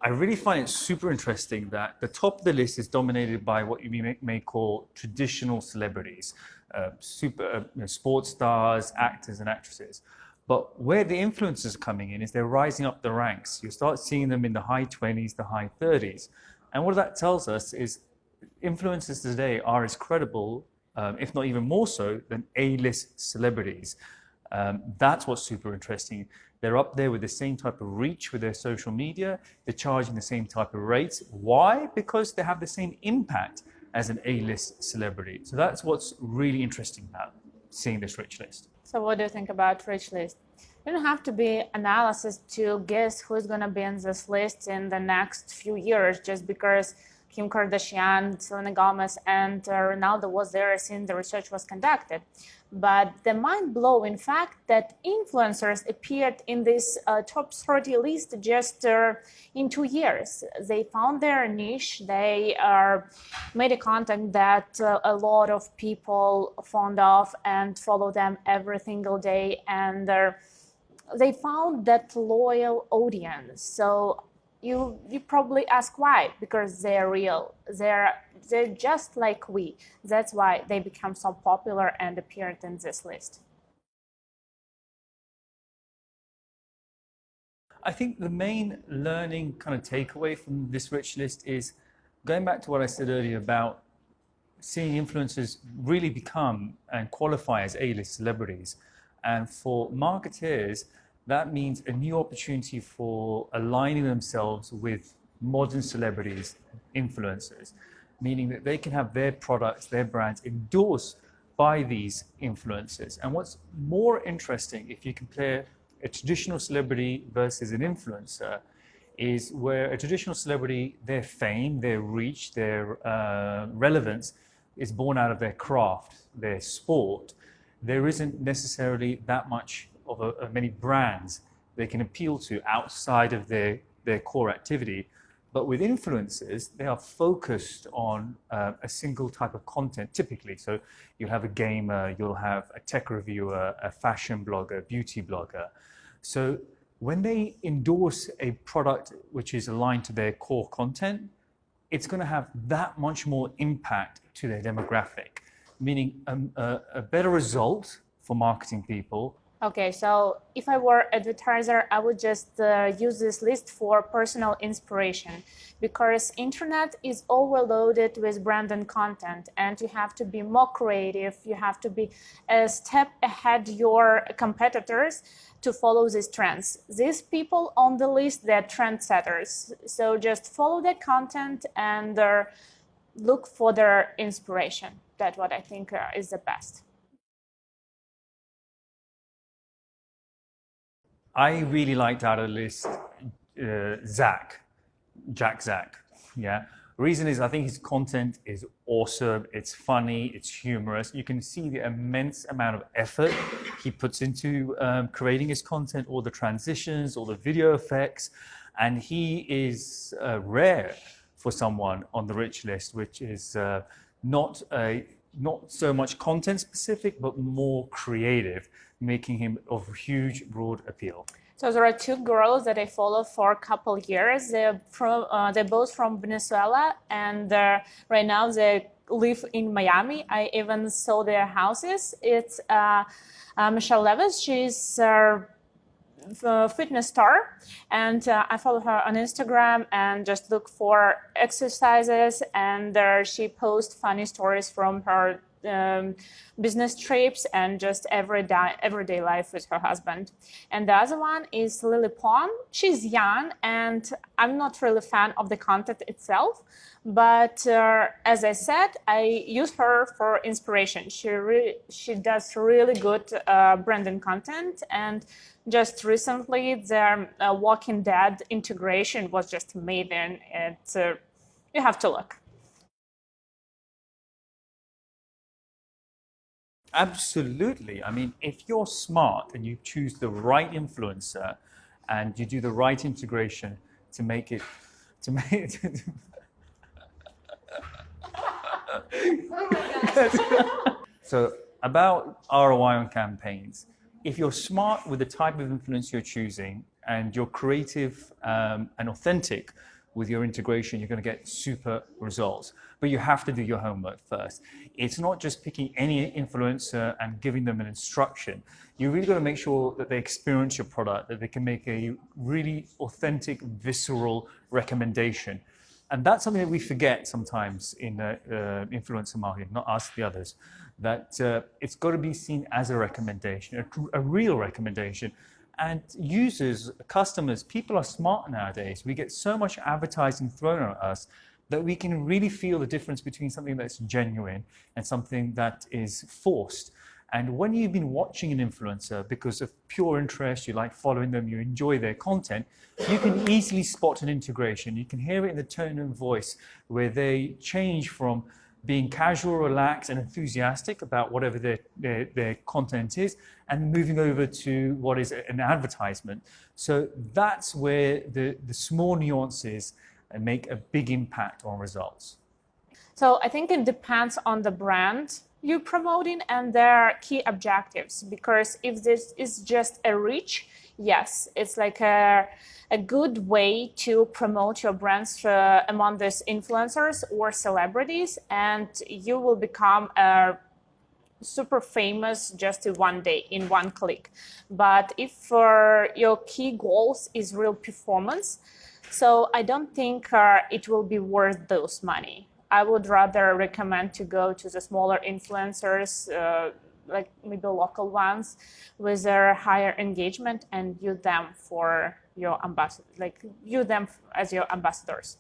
I really find it super interesting that the top of the list is dominated by what you may call traditional celebrities, sports stars, actors and actresses. But where the influencers are coming in is they're rising up the ranks. You start seeing them in the high 20s, the high 30s. And what that tells us is influencers today are as credible, if not even more so, than A-list celebrities. That's what's super interesting. They're up there with the same type of reach with their social media. They're charging the same type of rates. Why? Because they have the same impact as an A-list celebrity. So that's what's really interesting about seeing this rich list. So what do you think about rich list? You don't have to be analysis to guess who's going to be in this list in the next few years just because Kim Kardashian, Selena Gomez, and Ronaldo was there since the research was conducted. But the mind-blowing fact that influencers appeared in this top 30 list just in 2 years. They found their niche. They made a content that a lot of people fond of and follow them every single day. And they found that loyal audience. So you probably ask why, because they're real. They're just like we. That's why they become so popular and appeared in this list. I think the main learning kind of takeaway from this rich list is going back to what I said earlier about seeing influencers really become and qualify as A-list celebrities. And for marketeers, that means a new opportunity for aligning themselves with modern celebrities, influencers, meaning that they can have their products, their brands endorsed by these influencers. And what's more interesting, if you compare a traditional celebrity versus an influencer, is where a traditional celebrity, their fame, their reach, their relevance is born out of their craft, their sport. There isn't necessarily that much of many brands they can appeal to outside of their core activity. But with influencers, they are focused on a single type of content typically. So you'll have a gamer, you'll have a tech reviewer, a fashion blogger, beauty blogger. So when they endorse a product which is aligned to their core content, it's going to have that much more impact to their demographic, meaning a better result for marketing people. Okay, so if I were advertiser, I would just use this list for personal inspiration, because internet is overloaded with branded content and you have to be more creative. You have to be a step ahead your competitors to follow these trends. These people on the list, they're trendsetters. So just follow their content and look for their inspiration. That's what I think is the best. I really liked out of the list Zach. Yeah. Reason is I think his content is awesome. It's funny. It's humorous. You can see the immense amount of effort he puts into creating his content, all the transitions, all the video effects, and he is rare for someone on the rich list, which is not so much content specific, but more creative, making him of huge, broad appeal. So there are two girls that I follow for a couple years. They're both from Venezuela, and right now they live in Miami. I even saw their houses. It's Michelle Levis. She's a fitness star, and I follow her on Instagram and just look for exercises, and she posts funny stories from her business trips and just everyday life with her husband. And the other one is Lily Pond. She's young, and I'm not really a fan of the content itself, but as I said, I use her for inspiration. She does really good branding content, and just recently their Walking Dead integration was just amazing. You have to look. Absolutely. I mean, if you're smart and you choose the right influencer and you do the right integration to make it, Oh my God. So about ROI on campaigns, if you're smart with the type of influence you're choosing and you're creative and authentic with your integration, you're going to get super results. But you have to do your homework first. It's not just picking any influencer and giving them an instruction. You really got to make sure that they experience your product, that they can make a really authentic, visceral recommendation. And that's something that we forget sometimes in influencer marketing, not us, the others, that it's got to be seen as a recommendation, a real recommendation. And users, customers, people are smart nowadays. We get so much advertising thrown at us that we can really feel the difference between something that's genuine and something that is forced. And when you've been watching an influencer because of pure interest, you like following them, you enjoy their content, you can easily spot an integration. You can hear it in the tone and voice where they change from being casual, relaxed, and enthusiastic about whatever their content is, and moving over to what is an advertisement. So that's where the small nuances make a big impact on results. So I think it depends on the brand you're promoting and their key objectives. Because if this is just a reach, yes, it's like a good way to promote your brands among these influencers or celebrities, and you will become a super famous just in one day, in one click. But if your key goals is real performance, so I don't think it will be worth those money. I would rather recommend to go to the smaller influencers, like maybe local ones, with their higher engagement, and use them for your ambassador, like use them as your ambassadors.